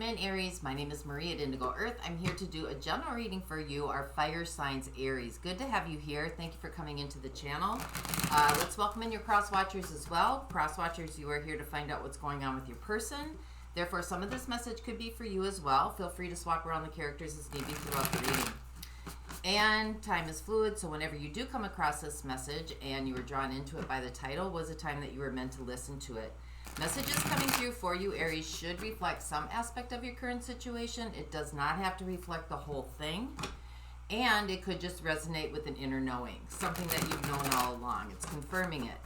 Welcome in, Aries. My name is Marie at Indigo Earth. I'm here to do a general reading for you, our fire signs, Aries. Good to have you here. Thank you for coming into the channel. Let's welcome in your cross watchers as well. Cross watchers, you are here to find out what's going on with your person. Therefore, some of this message could be for you as well. Feel free to swap around the characters as need be throughout the reading. And time is fluid, so whenever you do come across this message and you were drawn into it by the title, was a time that you were meant to listen to it. Messages coming through for you, Aries, should reflect some aspect of your current situation. It does not have to reflect the whole thing. And it could just resonate with an inner knowing, something that you've known all along. It's confirming it.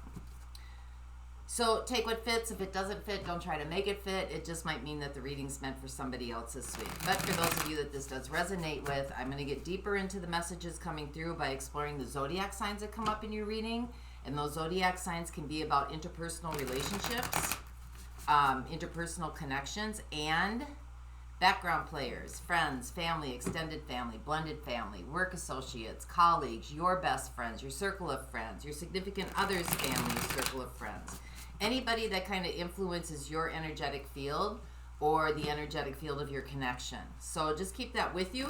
So take what fits. If it doesn't fit, don't try to make it fit. It just might mean that the reading's meant for somebody else this week. But for those of you that this does resonate with, I'm going to get deeper into the messages coming through by exploring the zodiac signs that come up in your reading. And those zodiac signs can be about interpersonal relationships, interpersonal connections, and background players, friends, family, extended family, blended family, work associates, colleagues, your best friends, your circle of friends, your significant other's family circle of friends. Anybody that kind of influences your energetic field or the energetic field of your connection. So just keep that with you.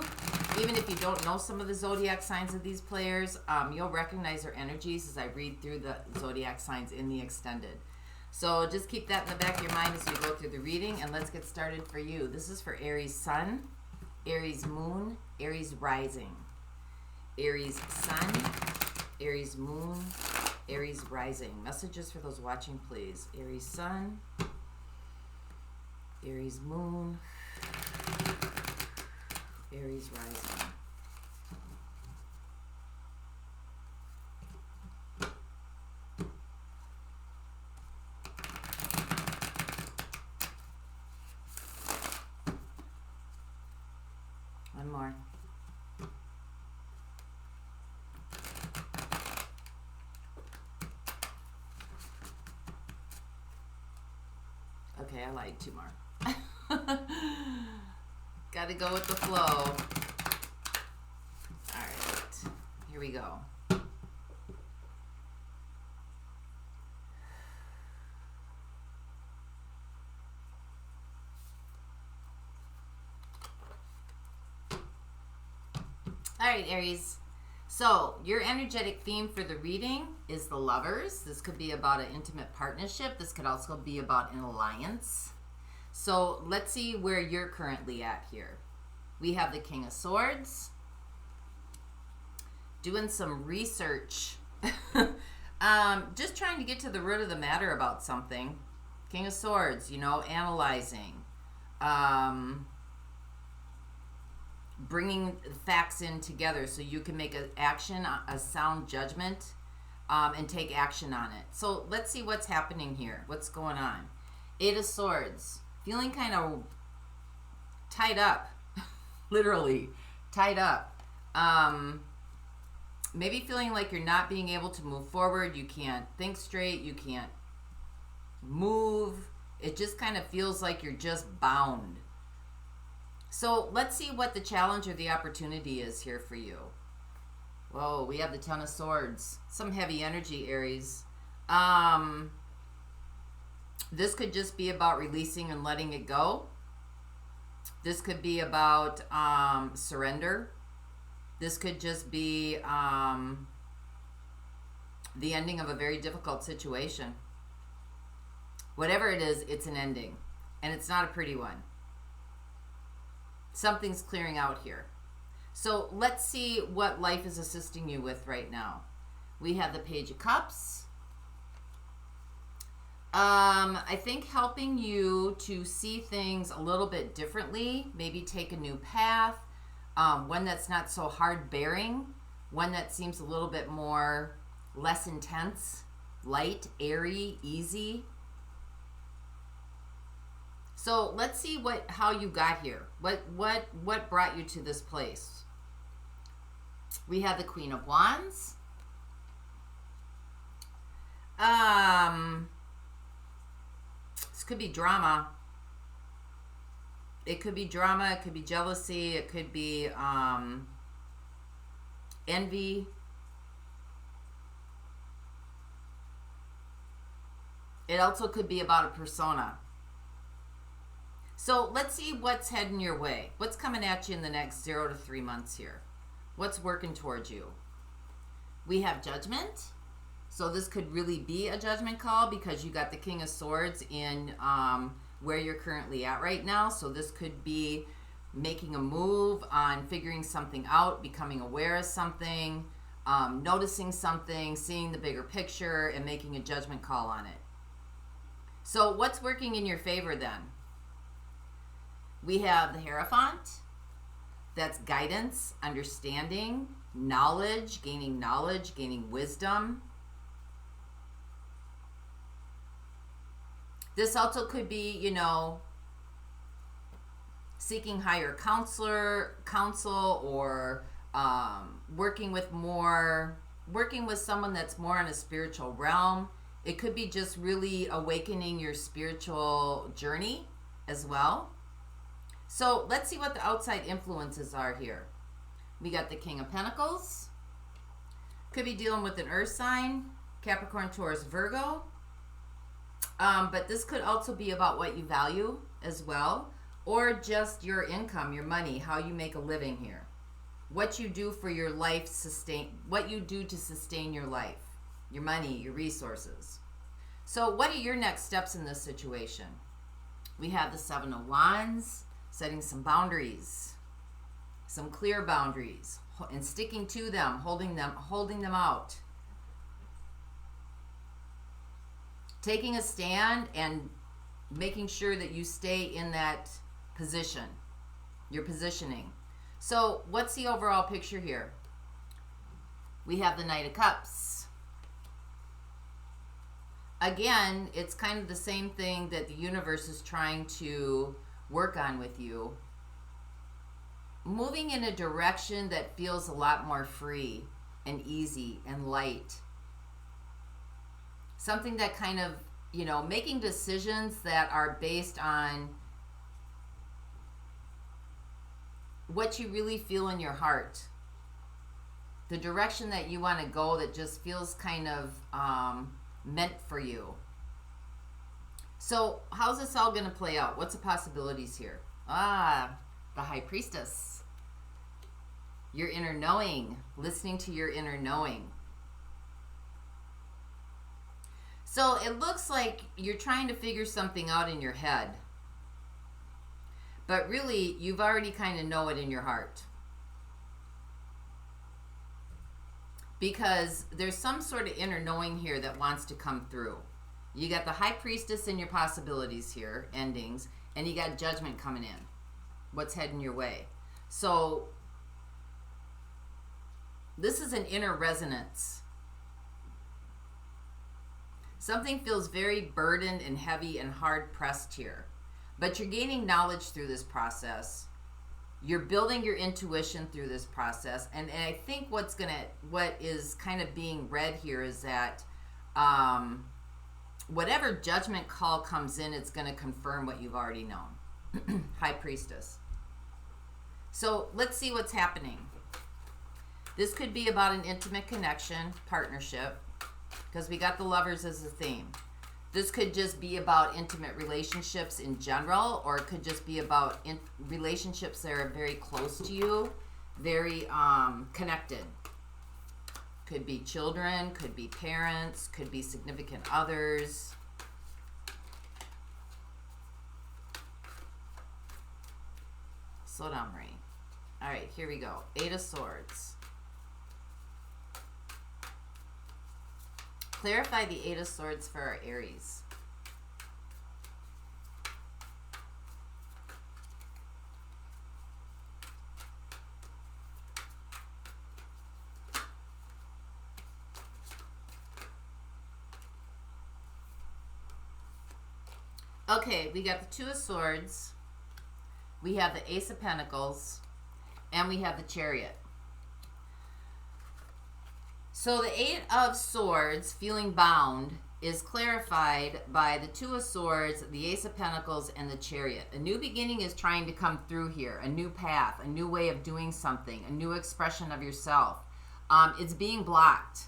Even if you don't know some of the zodiac signs of these players, you'll recognize their energies as I read through the zodiac signs in the extended. So just keep that in the back of your mind as we go through the reading, and let's get started for you. This is for Aries Sun, Aries Moon, Aries Rising. Aries Sun, Aries Moon, Aries Rising. Messages for those watching, please. Aries Sun, Aries Moon, Aries Rising. One more. Okay, I lied. Two more. Got to go with the flow. All right, here we go. All right, Aries. So your energetic theme for the reading is the Lovers. This could be about an intimate partnership. This could also be about an alliance. So let's see where you're currently at here. We have the King of Swords. Doing some research. Just trying to get to the root of the matter about something. King of Swords, you know, analyzing. Bringing facts in together so you can make an action, a sound judgment, and take action on it. So let's see what's happening here. What's going on? Eight of Swords. Feeling kind of tied up. Literally tied up. Maybe feeling like you're not being able to move forward. You can't think straight. You can't move. It just kind of feels like you're just bound. So let's see what the challenge or the opportunity is here for you. Whoa, we have the Ten of Swords. Some heavy energy, Aries. This could just be about releasing and letting it go. This could be about surrender. This could just be the ending of a very difficult situation. Whatever it is, it's an ending. And it's not a pretty one. Something's clearing out here. So let's see what life is assisting you with right now. We have the Page of Cups. I think helping you to see things a little bit differently, maybe take a new path, one that's not so hard bearing, one that seems a little bit more less intense, light, airy, easy. So let's see how you got here. What brought you to this place? We have the Queen of Wands. This could be drama. It could be drama. It could be jealousy. It could be envy. It also could be about a persona. So let's see what's heading your way. What's coming at you in the next 0 to 3 months here? What's working towards you? We have Judgment. So this could really be a judgment call because you got the King of Swords in where you're currently at right now. So this could be making a move on figuring something out, becoming aware of something, noticing something, seeing the bigger picture, and making a judgment call on it. So what's working in your favor then? We have the Hierophant. That's guidance, understanding, knowledge, gaining wisdom. This also could be, you know, seeking higher counsel, or working with someone that's more on a spiritual realm. It could be just really awakening your spiritual journey as well. So let's see what the outside influences are here. We got the King of Pentacles. Could be dealing with an earth sign, Capricorn, Taurus, Virgo. But this could also be about what you value as well, or just your income, your money, how you make a living here. What you do for your life, what you do to sustain your life, your money, your resources. So what are your next steps in this situation? We have the Seven of Wands, setting some boundaries, some clear boundaries, and sticking to them, holding them out. Taking a stand and making sure that you stay in that position, your positioning. So what's the overall picture here? We have the Knight of Cups. Again, it's kind of the same thing that the universe is trying to work on with you. Moving in a direction that feels a lot more free and easy and light. Something that kind of, you know, making decisions that are based on what you really feel in your heart. The direction that you want to go that just feels kind of meant for you. So how's this all going to play out? What's the possibilities here? The High Priestess. Your inner knowing. Listening to your inner knowing. So it looks like you're trying to figure something out in your head. But really, you've already kind of know it in your heart. Because there's some sort of inner knowing here that wants to come through. You got the High Priestess in your possibilities here, endings, and you got Judgment coming in. What's heading your way? So this is an inner resonance. Something feels very burdened and heavy and hard pressed here. But you're gaining knowledge through this process. You're building your intuition through this process. And I think what is kind of being read here is that whatever judgment call comes in, it's going to confirm what you've already known. High Priestess. So let's see what's happening. This could be about an intimate connection, partnership, because we got the Lovers as a theme. This could just be about intimate relationships in general, or it could just be about relationships that are very close to you, very connected. Could be children, could be parents, could be significant others. Slow down, Marie. All right, here we go. Eight of Swords. Clarify the Eight of Swords for our Aries. Okay, we got the Two of Swords, we have the Ace of Pentacles, and we have the Chariot. So the Eight of Swords, feeling bound, is clarified by the Two of Swords, the Ace of Pentacles, and the Chariot. A new beginning is trying to come through here, a new path, a new way of doing something, a new expression of yourself. It's being blocked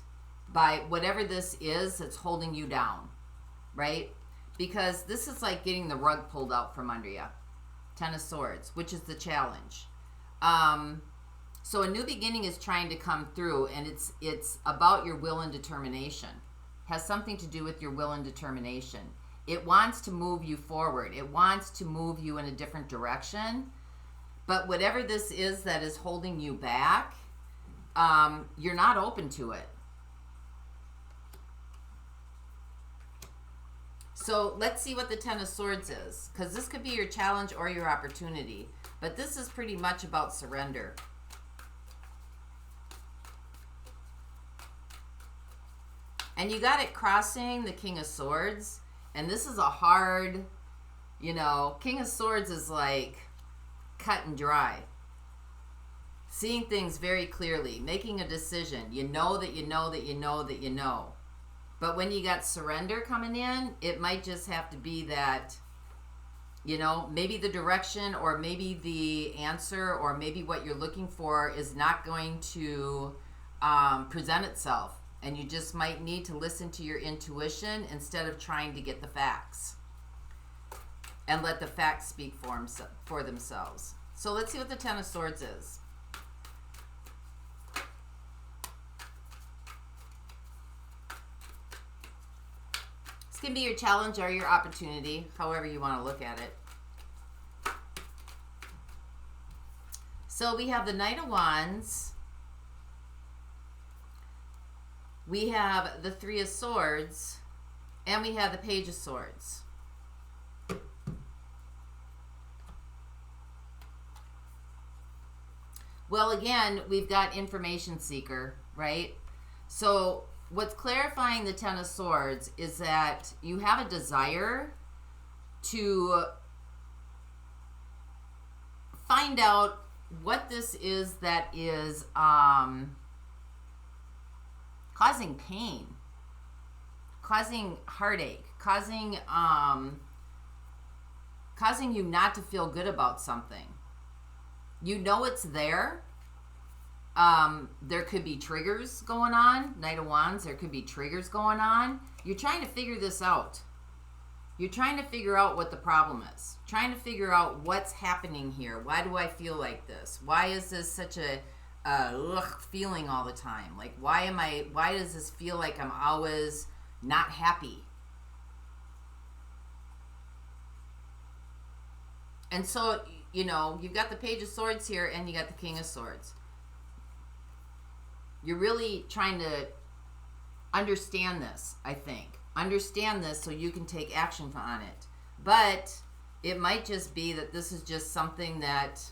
by whatever this is that's holding you down, right? Because this is like getting the rug pulled out from under you. Ten of Swords, which is the challenge. So a new beginning is trying to come through, and it's about your will and determination. Has something to do with your will and determination. It wants to move you forward. It wants to move you in a different direction. But whatever this is that is holding you back, you're not open to it. So let's see what the Ten of Swords is, because this could be your challenge or your opportunity. But this is pretty much about surrender. And you got it crossing the King of Swords. And this is a hard, you know, King of Swords is like cut and dry. Seeing things very clearly, making a decision. You know that you know that you know that you know. But when you got surrender coming in, it might just have to be that, you know, maybe the direction or maybe the answer or maybe what you're looking for is not going to present itself. And you just might need to listen to your intuition instead of trying to get the facts. And let the facts speak for themselves. So let's see what the Ten of Swords is. This can be your challenge or your opportunity, however you want to look at it. So we have the Knight of Wands. We have the Three of Swords. And we have the Page of Swords. Well, again, we've got information seeker, right? So what's clarifying the Ten of Swords is that you have a desire to find out what this is that is causing pain, causing heartache, causing you not to feel good about something. You know it's there. There could be triggers going on. Knight of Wands, there could be triggers going on. You're trying to figure this out. You're trying to figure out what the problem is. Trying to figure out what's happening here. Why do I feel like this? Why is this such a feeling all the time? Like, why does this feel like I'm always not happy? And so, you know, you've got the Page of Swords here and you got the King of Swords. You're really trying to understand this, I think. Understand this so you can take action on it. But it might just be that this is just something that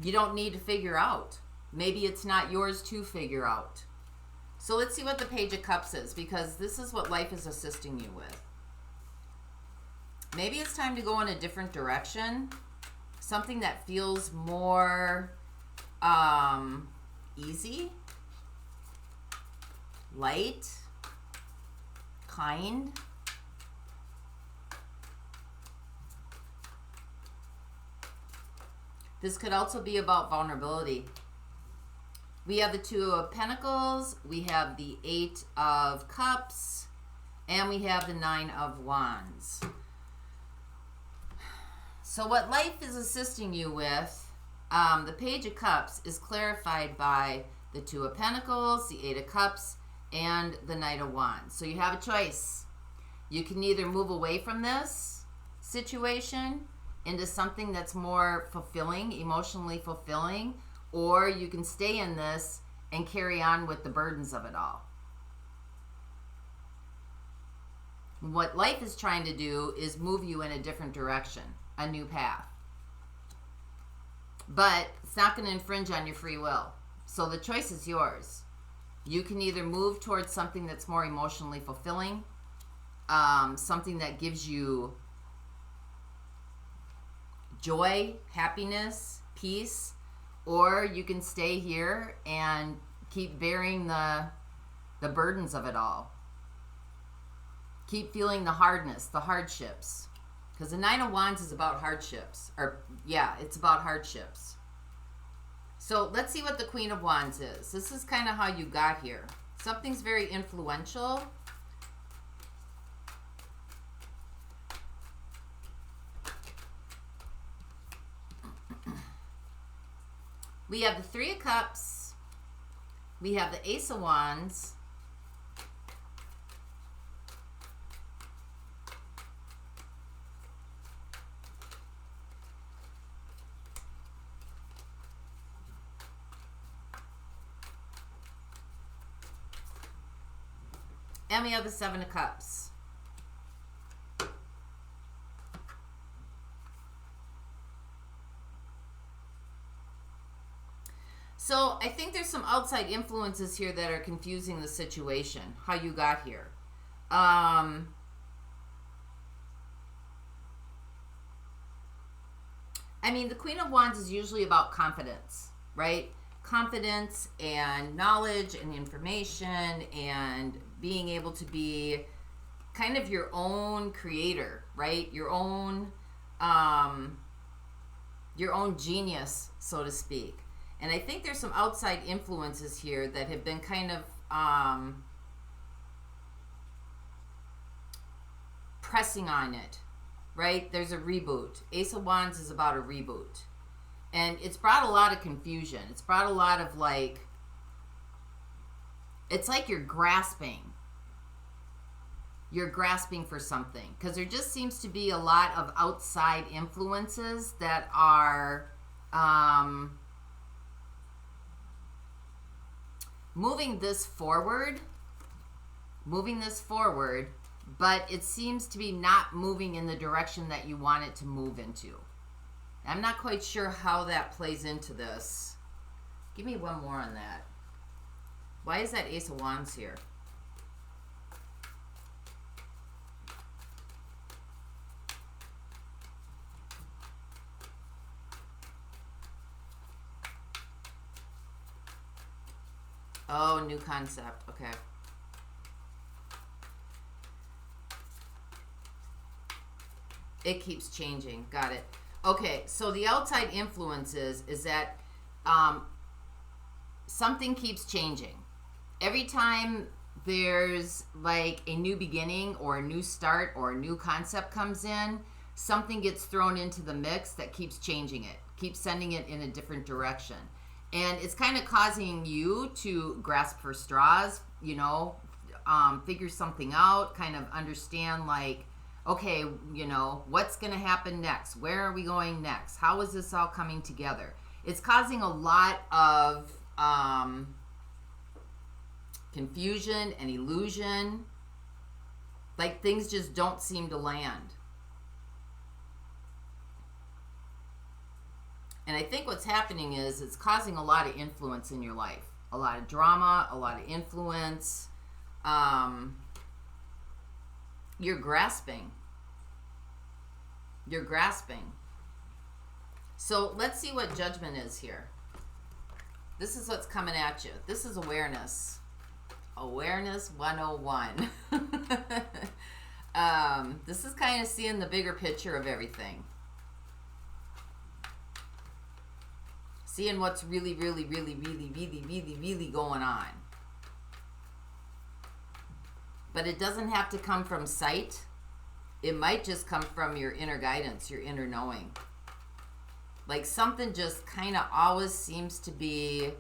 you don't need to figure out. Maybe it's not yours to figure out. So let's see what the Page of Cups is, because this is what life is assisting you with. Maybe it's time to go in a different direction. Something that feels more easy, light, kind. This could also be about vulnerability. We have the Two of Pentacles, we have the Eight of Cups, and we have the Nine of Wands. So what life is assisting you with, the Page of Cups is clarified by the Two of Pentacles, the Eight of Cups, and the Knight of Wands. So you have a choice. You can either move away from this situation into something that's more fulfilling, emotionally fulfilling, or you can stay in this and carry on with the burdens of it all. What life is trying to do is move you in a different direction, a new path. But it's not going to infringe on your free will. So the choice is yours. You can either move towards something that's more emotionally fulfilling, something that gives you joy, happiness, peace, or you can stay here and keep bearing the burdens of it all. Keep feeling the hardness, the hardships. Because the Nine of Wands is about hardships. It's about hardships. So let's see what the Queen of Wands is. This is kind of how you got here. Something's very influential. We have the Three of Cups. We have the Ace of Wands. And we have the Seven of Cups. So I think there's some outside influences here that are confusing the situation, how you got here. I mean, the Queen of Wands is usually about confidence, right? Confidence and knowledge and information and being able to be kind of your own creator, right? Your own genius, so to speak. And I think there's some outside influences here that have been kind of pressing on it, right? There's a reboot. Ace of Wands is about a reboot. And it's brought a lot of confusion. It's brought a lot of like, it's like you're grasping. You're grasping for something. Because there just seems to be a lot of outside influences that are moving this forward, but it seems to be not moving in the direction that you want it to move into. I'm not quite sure how that plays into this. Give me one more on that. Why is that Ace of Wands here? Oh, new concept. Okay. It keeps changing. Got it. Okay, so the outside influences is that something keeps changing. Every time there's like a new beginning or a new start or a new concept comes in, something gets thrown into the mix that keeps changing it, keeps sending it in a different direction. And it's kind of causing you to grasp for straws, you know, figure something out, kind of understand like, okay, you know, what's going to happen next? Where are we going next? How is this all coming together? It's causing a lot of confusion and illusion. Like things just don't seem to land. And I think what's happening is it's causing a lot of influence in your life. A lot of drama, a lot of influence. You're grasping. You're grasping. So let's see what judgment is here. This is what's coming at you. This is awareness. Awareness 101. This is kind of seeing the bigger picture of everything. Seeing what's really, really, really, really, really, really, really going on. But it doesn't have to come from sight. It might just come from your inner guidance, your inner knowing. Like something just kind of always seems to be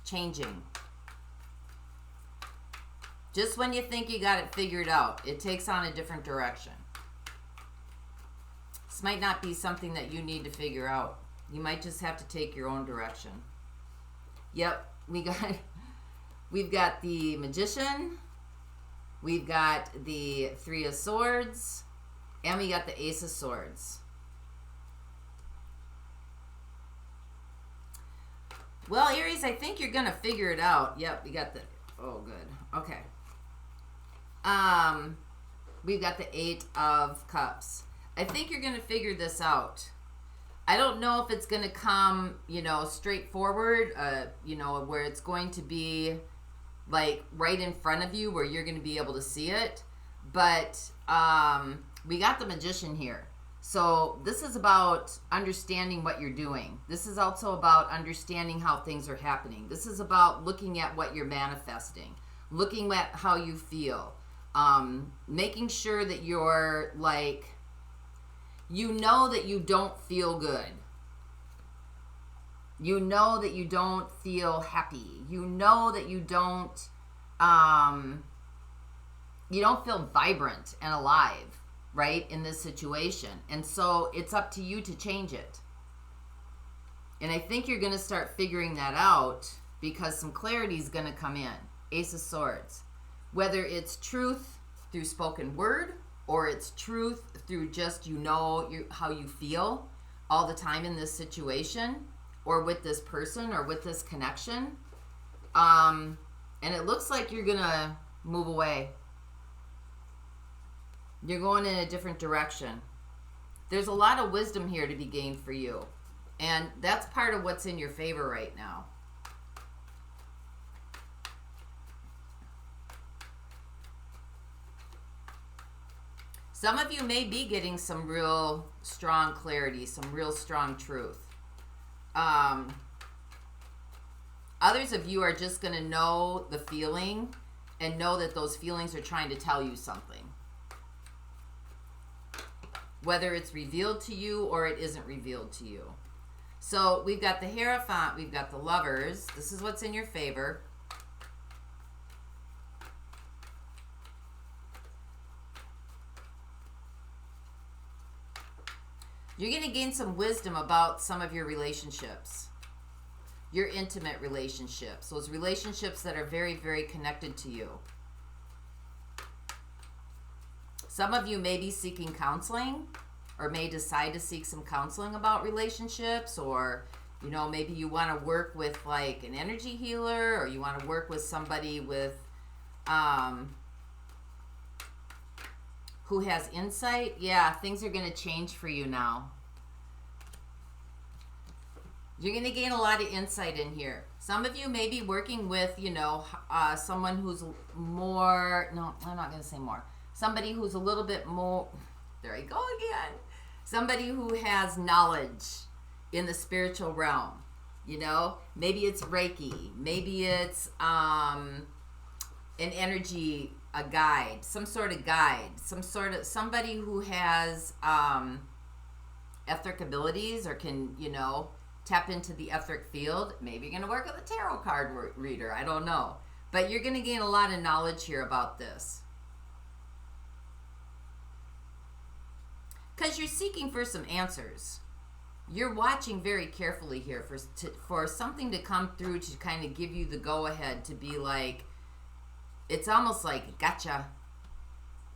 changing. Just when you think you got it figured out, it takes on a different direction. This might not be something that you need to figure out. You might just have to take your own direction. Yep, we've got the Magician, we've got the Three of Swords, and we got the Ace of Swords. Well, Aries, I think you're going to figure it out. Yep, we got the... Oh, good. Okay. We've got the Eight of Cups. I think you're going to figure this out. I don't know if it's going to come, you know, straightforward, you know, where it's going to be like right in front of you where you're going to be able to see it. But we got the Magician here. So this is about understanding what you're doing. This is also about understanding how things are happening. This is about looking at what you're manifesting, looking at how you feel, making sure that you're like, You know that you don't feel good. You know that you don't feel happy. You know that you don't feel vibrant and alive, right, in this situation. And so it's up to you to change it. And I think you're going to start figuring that out because some clarity is going to come in. Ace of Swords. Whether it's truth through spoken word or it's truth through just how you feel all the time in this situation or with this person or with this connection. And it looks like you're going to move away. You're going in a different direction. There's a lot of wisdom here to be gained for you. And that's part of what's in your favor right now. Some of you may be getting some real strong clarity, some real strong truth. Others of you are just going to know the feeling and know that those feelings are trying to tell you something. Whether it's revealed to you or it isn't revealed to you. So we've got the Hierophant, we've got the Lovers. This is what's in your favor. You're going to gain some wisdom about some of your relationships. Your intimate relationships. Those relationships that are very, very connected to you. Some of you may be seeking counseling or may decide to seek some counseling about relationships, or, maybe you want to work with like an energy healer, or you want to work with somebody with, who has insight. Yeah, things are going to change for you now. You're going to gain a lot of insight in here. Some of you may be working with, someone who's more, no, I'm not going to say more. Somebody who's a little bit more, there I go again. Somebody who has knowledge in the spiritual realm. Maybe it's Reiki. Maybe it's an energy, a guide, some sort of guide, somebody who has etheric abilities or can, tap into the etheric field. Maybe you're going to work with a tarot card reader. I don't know. But you're going to gain a lot of knowledge here about this. Because you're seeking for some answers. You're watching very carefully here for something to come through to kind of give you the go-ahead to be like, it's almost like, gotcha.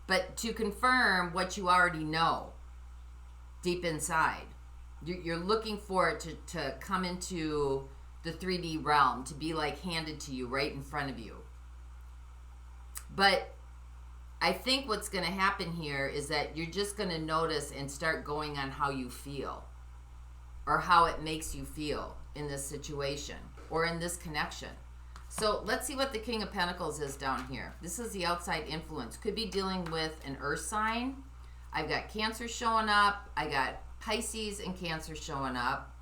But to confirm what you already know deep inside. You're looking for it to come into the 3D realm, to be like handed to you right in front of you. But I think what's going to happen here is that you're just going to notice and start going on how you feel or how it makes you feel in this situation or in this connection. So let's see what the King of Pentacles is down here. This is the outside influence. Could be dealing with an earth sign. I've got Cancer showing up. I got Pisces and Cancer showing up.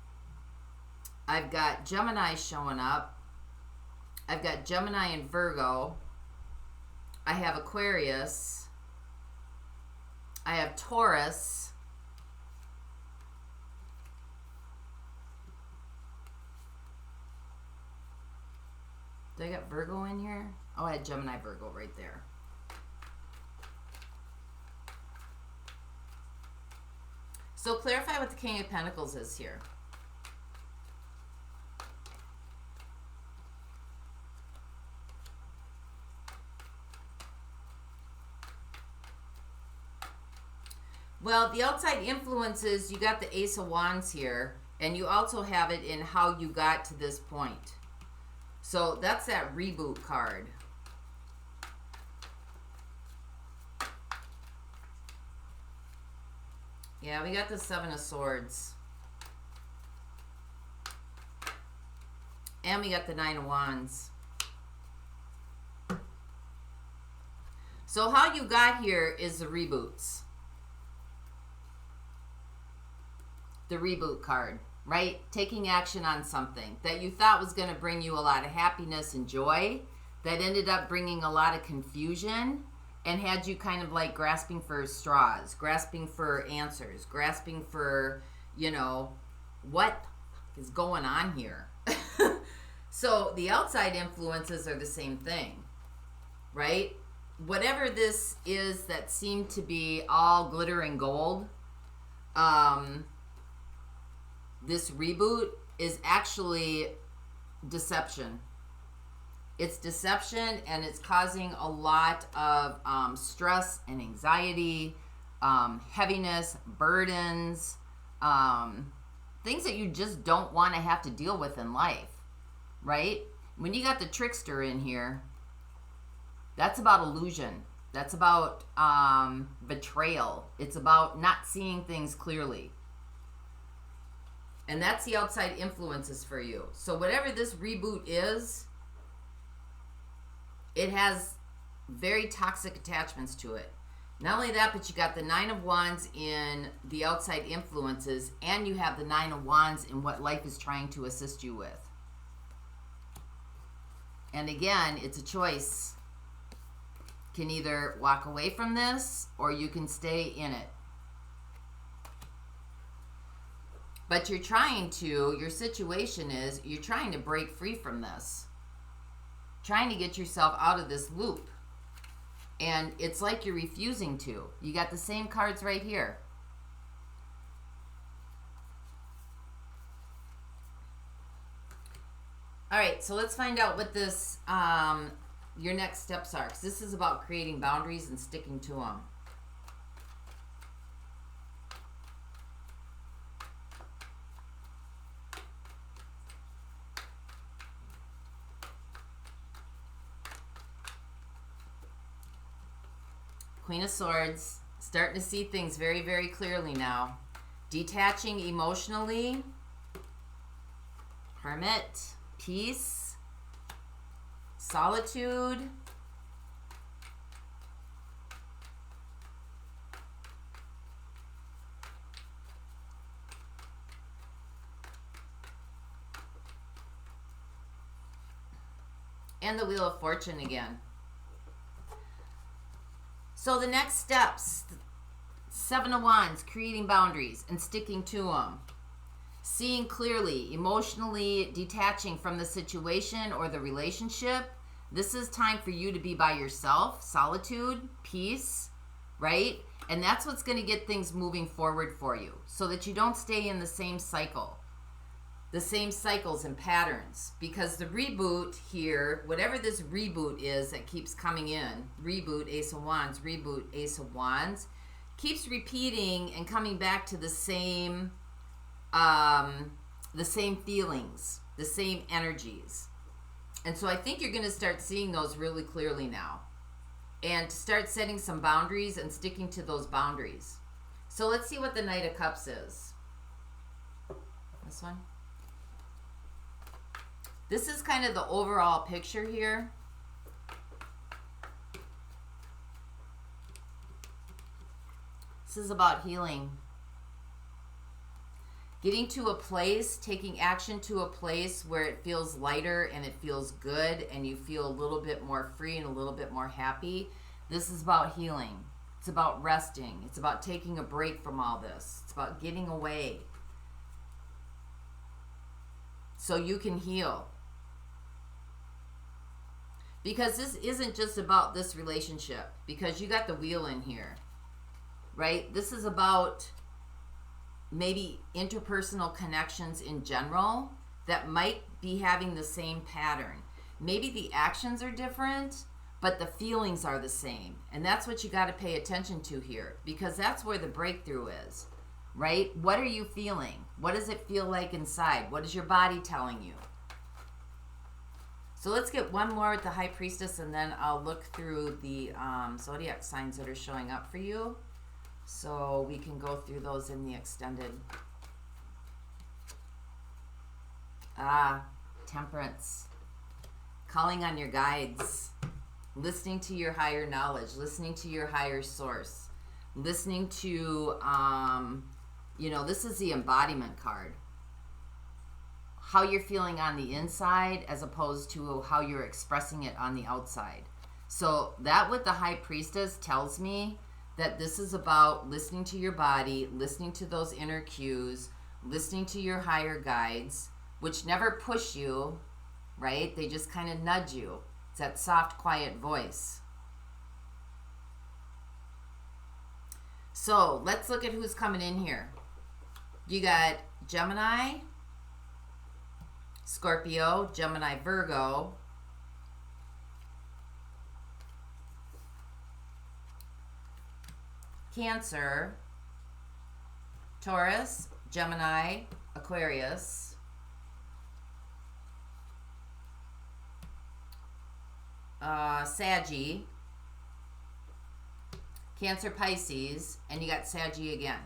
I've got Gemini showing up. I've got Gemini and Virgo. I have Aquarius. I have Taurus. Did I got Virgo in here? Oh, I had Gemini Virgo right there. So clarify what the King of Pentacles is here. Well, the outside influences, you got the Ace of Wands here, and you also have it in how you got to this point. So that's that reboot card. Yeah, we got the Seven of Swords. And we got the Nine of Wands. So how you got here is the reboots. The reboot card, right? Taking action on something that you thought was going to bring you a lot of happiness and joy, that ended up bringing a lot of confusion, and had you kind of like grasping for straws, grasping for answers, grasping for, you know, what is going on here? So the outside influences are the same thing, right? Whatever this is that seemed to be all glitter and gold, this reboot is actually deception. It's deception, and it's causing a lot of stress and anxiety, heaviness, burdens, things that you just don't want to have to deal with in life, right? When you got the trickster in here, that's about illusion. That's about betrayal. It's about not seeing things clearly. And that's the outside influences for you. So whatever this reboot is, it has very toxic attachments to it. Not only that, but you got the Nine of Wands in the outside influences, and you have the Nine of Wands in what life is trying to assist you with. And again, it's a choice. You can either walk away from this, or you can stay in it. But you're trying to, your situation is, you're trying to break free from this. Trying to get yourself out of this loop. And it's like you're refusing to. You got the same cards right here. All right, so let's find out what this, your next steps are. Because this is about creating boundaries and sticking to them. Queen of Swords, starting to see things very, very clearly now. Detaching emotionally. Hermit, peace, solitude. And the Wheel of Fortune again. So the next steps, Seven of Wands, creating boundaries and sticking to them. Seeing clearly, emotionally detaching from the situation or the relationship. This is time for you to be by yourself, solitude, peace, right? And that's what's going to get things moving forward for you so that you don't stay in the same cycle. The same cycles and patterns, because the reboot here, whatever this reboot is that keeps coming in, reboot, Ace of Wands, reboot, Ace of Wands, keeps repeating and coming back to the same feelings, the same energies. And so I think you're going to start seeing those really clearly now, and to start setting some boundaries and sticking to those boundaries. So let's see what the Knight of Cups is. This one. This is kind of the overall picture here. This is about healing. Getting to a place, taking action to a place where it feels lighter and it feels good and you feel a little bit more free and a little bit more happy. This is about healing. It's about resting. It's about taking a break from all this. It's about getting away so you can heal. Because this isn't just about this relationship, because you got the Wheel in here, right? This is about maybe interpersonal connections in general that might be having the same pattern. Maybe the actions are different, but the feelings are the same. And that's what you got to pay attention to here, because that's where the breakthrough is, right? What are you feeling? What does it feel like inside? What is your body telling you? So let's get one more with the High Priestess, and then I'll look through the zodiac signs that are showing up for you, so we can go through those in the extended. Temperance. Calling on your guides. Listening to your higher knowledge. Listening to your higher source. Listening to, this is the embodiment card. How you're feeling on the inside as opposed to how you're expressing it on the outside. So that with the High Priestess tells me that this is about listening to your body, listening to those inner cues, listening to your higher guides, which never push you, right? They just kind of nudge you. It's that soft, quiet voice. So let's look at who's coming in here. You got Gemini, Scorpio, Gemini, Virgo, Cancer, Taurus, Gemini, Aquarius, Saggy, Cancer, Pisces, and you got Saggy again.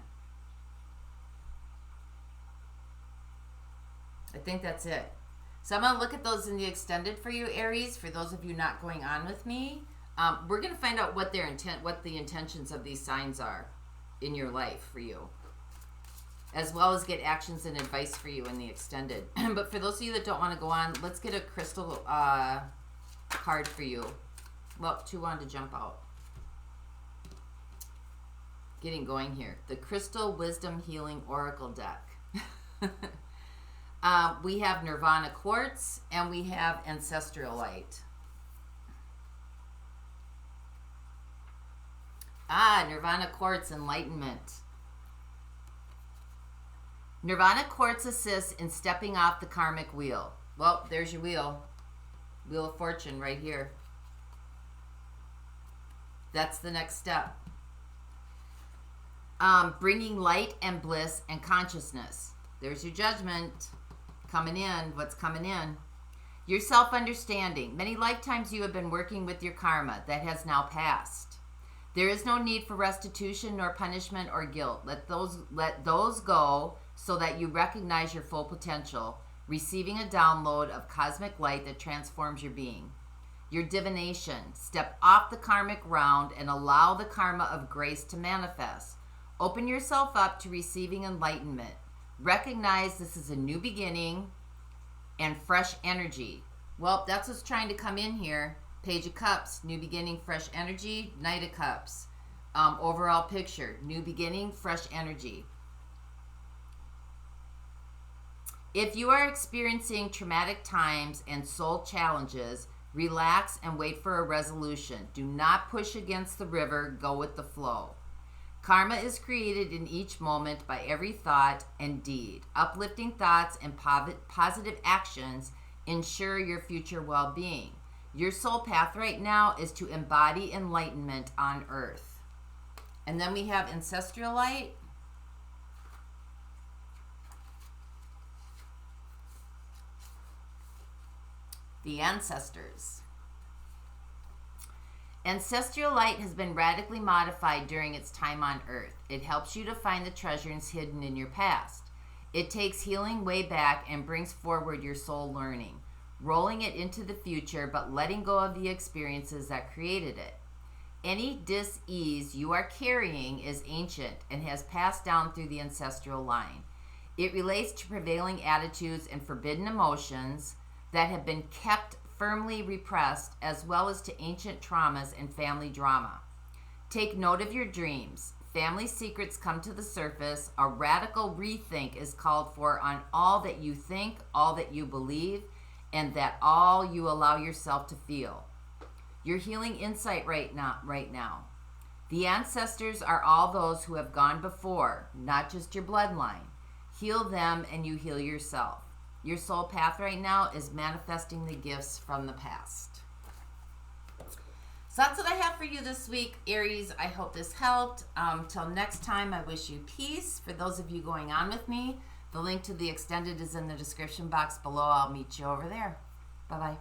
I think that's it. So I'm going to look at those in the extended for you, Aries, for those of you not going on with me. We're going to find out what the intentions of these signs are in your life for you, as well as get actions and advice for you in the extended. But for those of you that don't want to go on, let's get a crystal card for you. Well, 2 wanted to jump out. Getting going here. The Crystal Wisdom Healing Oracle deck. We have Nirvana Quartz and we have Ancestral Light. Nirvana Quartz, Enlightenment. Nirvana Quartz assists in stepping off the karmic wheel. Well, there's your wheel. Wheel of Fortune right here. That's the next step. Bringing light and bliss and consciousness. There's your Judgment coming in. What's coming in? Your self-understanding. Many lifetimes you have been working with your karma that has now passed. There is no need for restitution nor punishment or guilt. Let those go so that you recognize your full potential, receiving a download of cosmic light that transforms your being. Your divination. Step off the karmic round and allow the karma of grace to manifest. Open yourself up to receiving enlightenment. Recognize this is a new beginning and fresh energy. Well, that's what's trying to come in here. Page of Cups, new beginning, fresh energy. Knight of Cups, overall picture, new beginning, fresh energy. If you are experiencing traumatic times and soul challenges, relax and wait for a resolution. Do not push against the river, go with the flow. Karma is created in each moment by every thought and deed. Uplifting thoughts and positive actions ensure your future well-being. Your soul path right now is to embody enlightenment on earth. And then we have Ancestral Light. The Ancestors. Ancestral Light has been radically modified during its time on earth. It helps you to find the treasures hidden in your past. It takes healing way back and brings forward your soul learning, rolling it into the future, but letting go of the experiences that created it. Any dis-ease you are carrying is ancient and has passed down through the ancestral line. It relates to prevailing attitudes and forbidden emotions that have been kept firmly repressed, as well as to ancient traumas and family drama. Take note of your dreams. Family secrets come to the surface. A radical rethink is called for on all that you think, all that you believe, and that all you allow yourself to feel. Your healing insight right now. The ancestors are all those who have gone before, not just your bloodline. Heal them and you heal yourself. Your soul path right now is manifesting the gifts from the past. So that's what I have for you this week, Aries. I hope this helped. Till next time, I wish you peace. For those of you going on with me, the link to the extended is in the description box below. I'll meet you over there. Bye-bye.